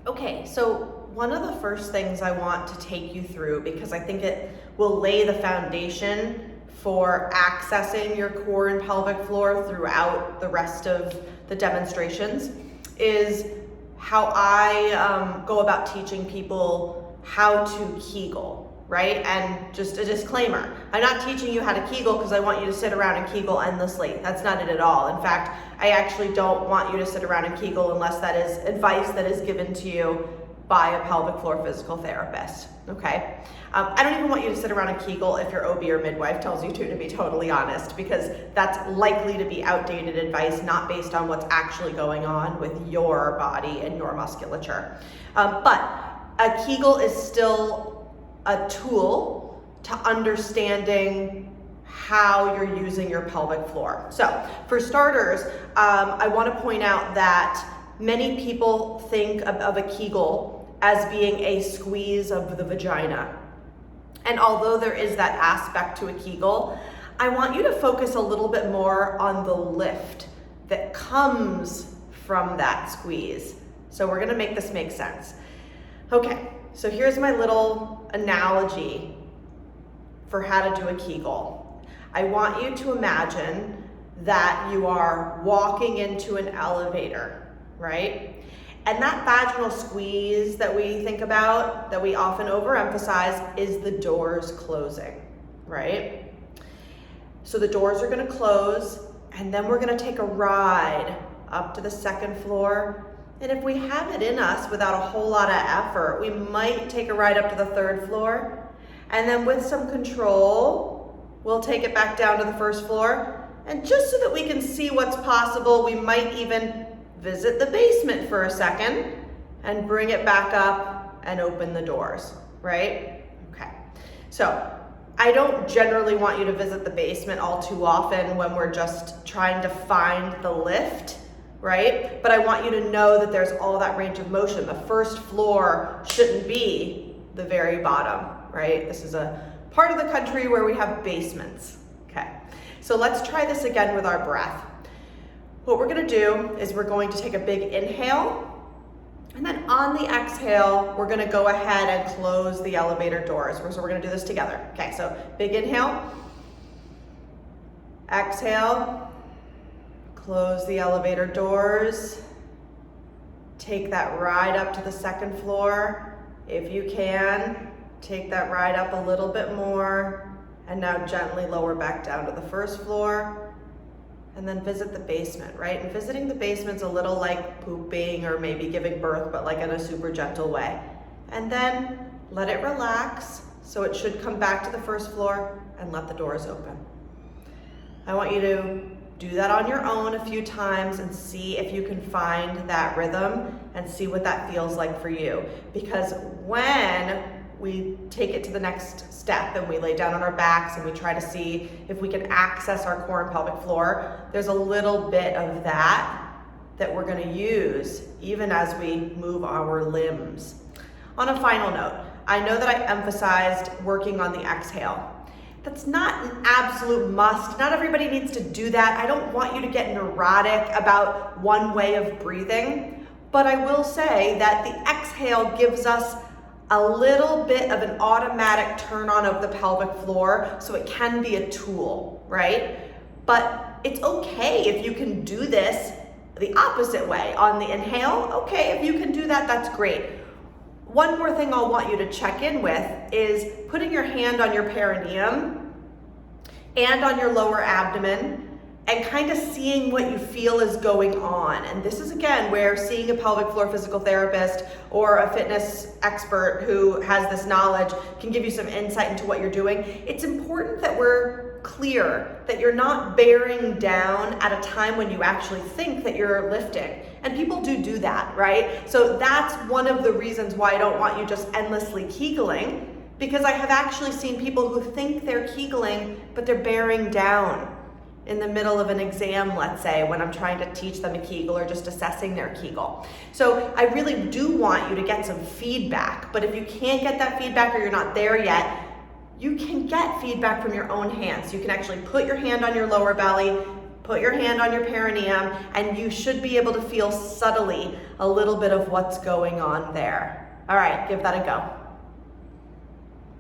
Okay, so one of the first things I want to take you through, because I think it will lay the foundation for accessing your core and pelvic floor throughout the rest of the demonstrations, is how I go about teaching people how to Kegel, right? And just a disclaimer, I'm not teaching you how to Kegel because I want you to sit around and Kegel endlessly. That's not it at all. In fact, I actually don't want you to sit around and Kegel unless that is advice that is given to you by a pelvic floor physical therapist, okay? I don't even want you to sit around and Kegel if your OB or midwife tells you to be totally honest, because that's likely to be outdated advice, not based on what's actually going on with your body and your musculature. But a Kegel is still a tool to understanding how you're using your pelvic floor. So for starters, I want to point out that many people think of a Kegel as being a squeeze of the vagina. And although there is that aspect to a Kegel, I want you to focus a little bit more on the lift that comes from that squeeze. So we're gonna make this make sense. Okay, so here's my little analogy for how to do a Kegel. I want you to imagine that you are walking into an elevator, right? And that vaginal squeeze that we think about, that we often overemphasize, is the doors closing, right? So the doors are gonna close, and then we're gonna take a ride up to the second floor. And if we have it in us without a whole lot of effort, we might take a ride up to the third floor. And then with some control, we'll take it back down to the first floor. And just so that we can see what's possible, we might even visit the basement for a second and bring it back up and open the doors, right? Okay, so I don't generally want you to visit the basement all too often when we're just trying to find the lift, right? But I want you to know that there's all that range of motion. The first floor shouldn't be the very bottom, right? This is a part of the country where we have basements. Okay, so let's try this again with our breath. What we're gonna do is we're going to take a big inhale, and then on the exhale, we're gonna go ahead and close the elevator doors. So we're gonna do this together. Okay, so big inhale, exhale, close the elevator doors, take that ride up to the second floor. If you can, take that ride up a little bit more, and now gently lower back down to the first floor. And then visit the basement, right? And visiting the basement's a little like pooping or maybe giving birth, but like in a super gentle way. And then let it relax, so it should come back to the first floor, and let the doors open. I want you to do that on your own a few times and see if you can find that rhythm and see what that feels like for you. Because when we take it to the next step and we lay down on our backs and we try to see if we can access our core and pelvic floor, there's a little bit of that we're gonna use even as we move our limbs. On a final note, I know that I emphasized working on the exhale. That's not an absolute must. Not everybody needs to do that. I don't want you to get neurotic about one way of breathing, but I will say that the exhale gives us a little bit of an automatic turn on of the pelvic floor, so it can be a tool, right? But it's okay if you can do this the opposite way. On the inhale, okay, if you can do that, that's great. One more thing I'll want you to check in with is putting your hand on your perineum and on your lower abdomen and kind of seeing what you feel is going on. And this is, again, where seeing a pelvic floor physical therapist or a fitness expert who has this knowledge can give you some insight into what you're doing. It's important that we're clear that you're not bearing down at a time when you actually think that you're lifting. And people do that, right? So that's one of the reasons why I don't want you just endlessly Kegeling, because I have actually seen people who think they're Kegeling, but they're bearing down in the middle of an exam, let's say, when I'm trying to teach them a Kegel or just assessing their Kegel. So I really do want you to get some feedback, but if you can't get that feedback or you're not there yet, you can get feedback from your own hands. You can actually put your hand on your lower belly put your hand on your perineum, and you should be able to feel subtly a little bit of what's going on there. All right, give that a go.